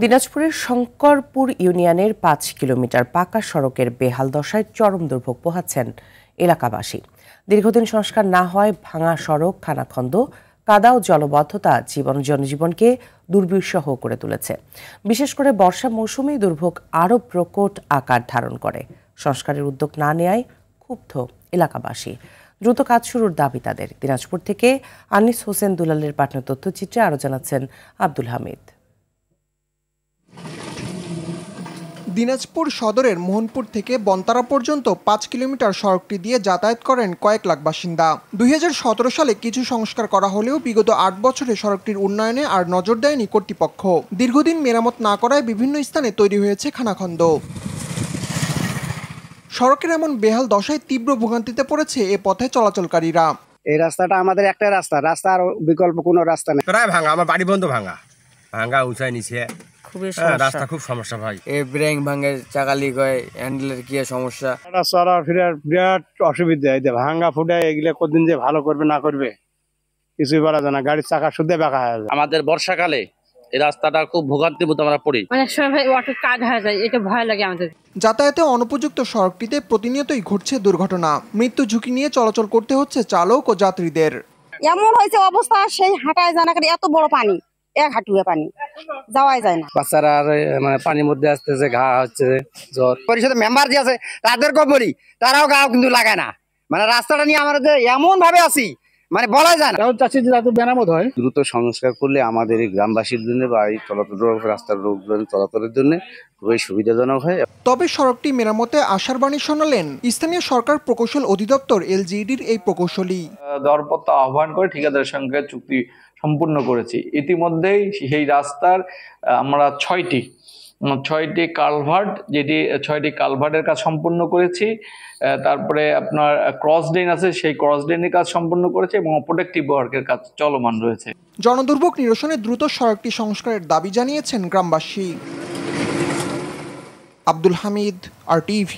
দিনাজপুরের শঙ্করপুর ইউনিয়নের ৫ কিলোমিটার পাকা সড়কের বেহাল দশায় চরম দুর্ভোগ পোহাচ্ছেন এলাকাবাসী। দীর্ঘদিন সংস্কার না হয় ভাঙা সড়ক, খানাখন্দ, কাদা ও জলবদ্ধতা জনজীবনকে দুর্বিষহ করে তুলেছে। বিশেষ করে বর্ষা মৌসুমে দুর্ভোগ আরও প্রকট আকার ধারণ করে। সংস্কারের উদ্যোগ না নেয়ায় ক্ষুব্ধ এলাকাবাসী। দ্রুত কাজ শুরুর দাবি তাদের। দিনাজপুর থেকে আনিস হোসেন দুলালের পাঠানো তথ্যচিত্রে আরও জানাচ্ছেন আব্দুল হামিদ। দিনাজপুর সদরের মোহনপুর থেকে বন্তারা পর্যন্ত ৫ কিলোমিটার সড়কটি দিয়ে যাতায়াত করেন কয়েক লাখ বাসিন্দা। ২০১৭ সালে কিছু সংস্কার করা হলেও বিগত ৮ বছরে সড়কটির উন্নয়নে আর নজর দেয়নি কর্তৃপক্ষ। দীর্ঘদিন মেরামত না করায় বিভিন্ন স্থানে তৈরি হয়েছে খানাখন্দ। সড়কের এমন বেহাল দশায় তীব্র ভোগান্তিতে পড়েছে এ পথে চলাচলকারীরা। এই রাস্তাটা আমাদের একটা রাস্তা আর বিকল্প কোনো রাস্তা নেই। প্রায় ভাঙা, আমার বাড়ি বন্ধ ভাঙা উঁচাই নিচে, রাস্তা খুব সমস্যা ভাই। এই ব্রেক ভাঙে, চাকা লিক হয়, হ্যান্ডেলের কি সমস্যা, চলাফেরার বিরাট অসুবিধা। এই ভাঙা ফুটা এগুলো কতদিন যে ভালো করবে না করবে কিছুই বলা যায় না। গাড়ির চাকা শুদ্ধ বাঁকা হয়ে যায়। আমাদের বর্ষাকালে এই রাস্তাটা খুব ভোগান্তিবোধ আমরা পড়ি। অনেক সময় অটো কাজ হয়ে যায়, এটা ভয় লাগে আমাদের। যাতায়াতে অনুপযুক্ত সড়কটিতে প্রতিনিয়তই ঘটছে দুর্ঘটনা। মৃত্যু ঝুঁকি নিয়ে চলাচল করতে হচ্ছে চালক ও যাত্রীদের। এমন হয়েছে অবস্থা, সেই হাঁটায় জানা করে এত বড় পানি, এক হাঁটুয়ে পানি, যাওয়াই যায় না। বাচ্চারা মানে পানির মধ্যে আসতেছে, ঘা হচ্ছে, জ্বর। পরিষদের মেম্বার যে আছে তাদেরকেও বলি, তারাও গাও কিন্তু লাগায় না। মানে রাস্তাটা নিয়ে আমরা যে এমন ভাবে আছি মানে বলা যায় না। চাচ্ছি যে যাতে মেরামত হয়। দ্রুত সংস্কার করলে আমাদের এই গ্রামবাসীর জন্য বা এই চলাচল রাস্তার লোকজন চলাচলের জন্য খুবই সুবিধাজনক হয়। তবে সড়কটি মেরামতে আশার বাণী শোনালেন স্থানীয় সরকার প্রকৌশল অধিদপ্তর LGEDর এই প্রকৌশলী। দরপত্র আহ্বান করে ঠিকাদারের সঙ্গে চুক্তি সম্পূর্ণ করেছি। ইতিমধ্যেই সেই রাস্তার আমরা ছয়টি কালভার্ট, যেটি 6টি কালভার্টের কাজ সম্পূর্ণ করেছি। তারপরে আপনার ক্রস ড্রেন আছে, সেই ক্রস ড্রেনের কাজ সম্পূর্ণ করেছে এবং প্রোটেক্টিভ ওয়ার্কের কাজ চলমান রয়েছে। জনদুর্ভোগ নিরসনে দ্রুত সড়কটি সংস্কারের দাবি জানিয়েছেন গ্রামবাসী। আব্দুল হামিদ, RTV।